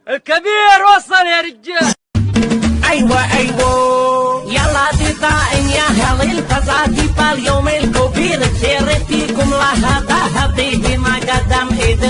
الكبير وصل يا رجال. ايوه يلا دي طائم يا هل الفزادي باليوم الكبير خير فيكم لهذا هديه ما قدم ايد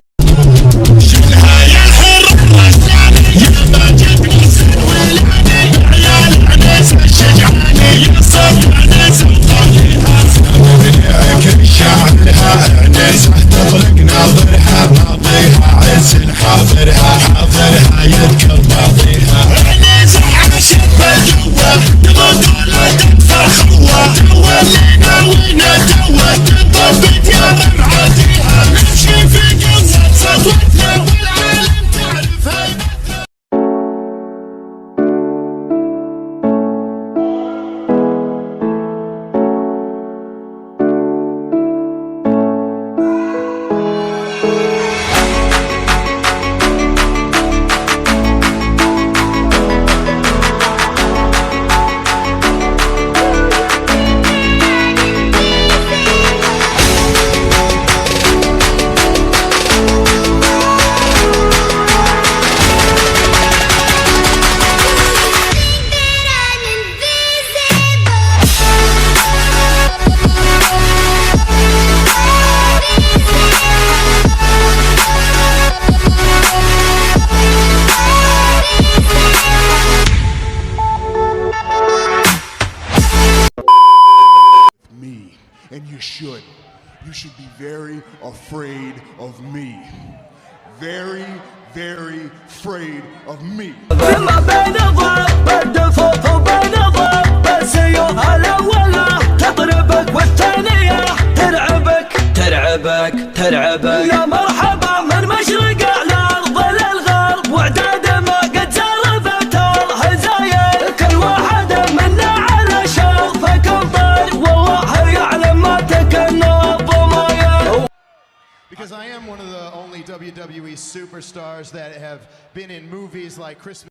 شلها يا الحر الرسامي يا باجد حسن ولاني يا العنس الشجعاني يا صبرنا سلطانيها صبرنا كل شاعرها انس تطلق ناظرها ماضيها عز حاضرها حاضرها يذكر ماضيها انس عاشق بالجوه نبض ولا تدفع خوه توه اللي ناوينا توه تنضبط يا مرعاتيها نمشي في قصه سطوتنا والعالم تعرف هيبتنا. And you should be very afraid of me. Very, very afraid of me. ما بين ضرب الدفوف وبين ضرب السيوف الأولى تضربك والثانية ترعبك يا مرحبا من مشرق الأرض للغرب وعداد ما قد زرفت الهزايا كل واحد منا على شرفه كنطر والله يعلم ما تكنى ضمايا. Because I am one of the only WWE superstars that have been in movies like Christmas.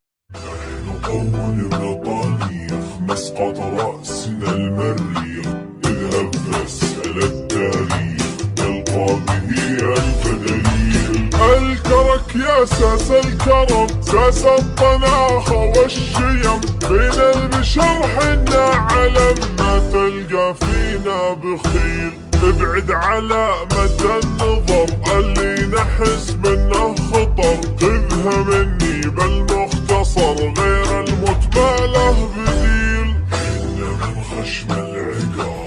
أول الرطانية مسقط رأسنا المريخ اذهب فاسأل التاريخ تلقى به ألف دليل. الكرك يا ساس الكرم ساس الطناخة والشيم بين البشر حنا علم ما تلقى فينا بخيل. ابعد على مدى النظر اللي نحس منه خطر خذها مني بالمختصر غير الموت ما له بديل. إن من خشم العقاب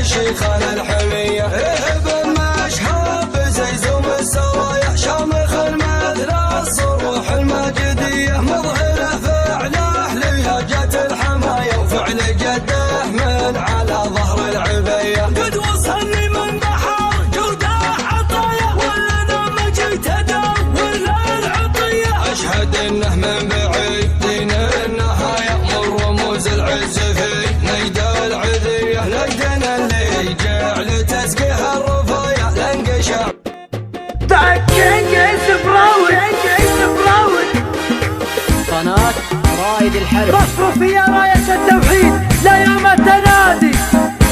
شيخان الحمية اهب المشهب زيزوم السرايا شامخ المثل الصروح المجدية مظهر فعله لهجة الحماية وفعل جده من على ظهر العبية قد وصلني من بحر جوده عطايا ولا مجيت ادور العطية اشهد انه من بعيد دين النهاية من رموز العز في نجد العذية نجدنا اللي جعل تسقيها الرفايا لنقشع قناة رائد الحرب. رفرف يا راية التوحيد لا يوم التنادي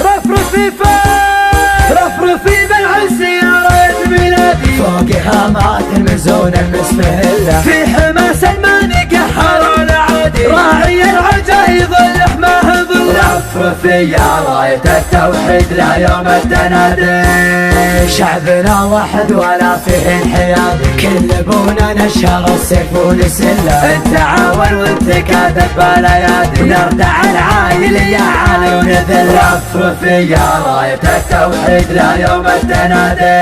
رفرفي فين رفرفي بالعز يا راية ميلادي فوق هامات المزون المسمهلة في حماس الماني قهر العادي راعي العجايب اللحمة بالله رفرفي يا راية التوحيد لا يوم التنادي. شعبنا واحد ولا فيه انحياد، كل ابونا نشر السيف ونسله، التعاون والتكاتف بالايادي، نردع العايل يا عالي ونذل. رفرفي يا راية التوحيد لا يوم التنادي.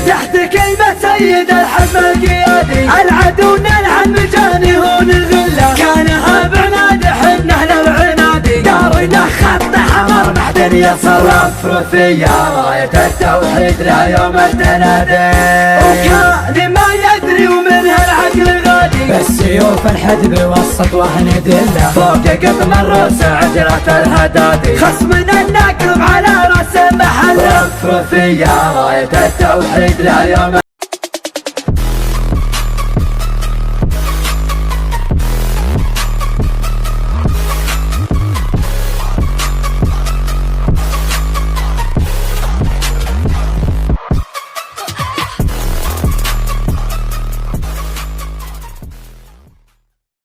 تحت كلمة سيد الحزب القيادي، العدو نلعن مجانه ونغله، كان هابنا دحنا للعنادي، دارنا خط حمر معدن يصل. رفرفي يا راية التوحيد لا يوم التنادي. وكان ما يدري ومنها العقل غادي، بالسيوف الحدب وسط وهن دله، فوق قطم الروس عجلة الهدادي، خصمنا الناقب على راس محل. رفرفي يا راية التوحيد لا يوم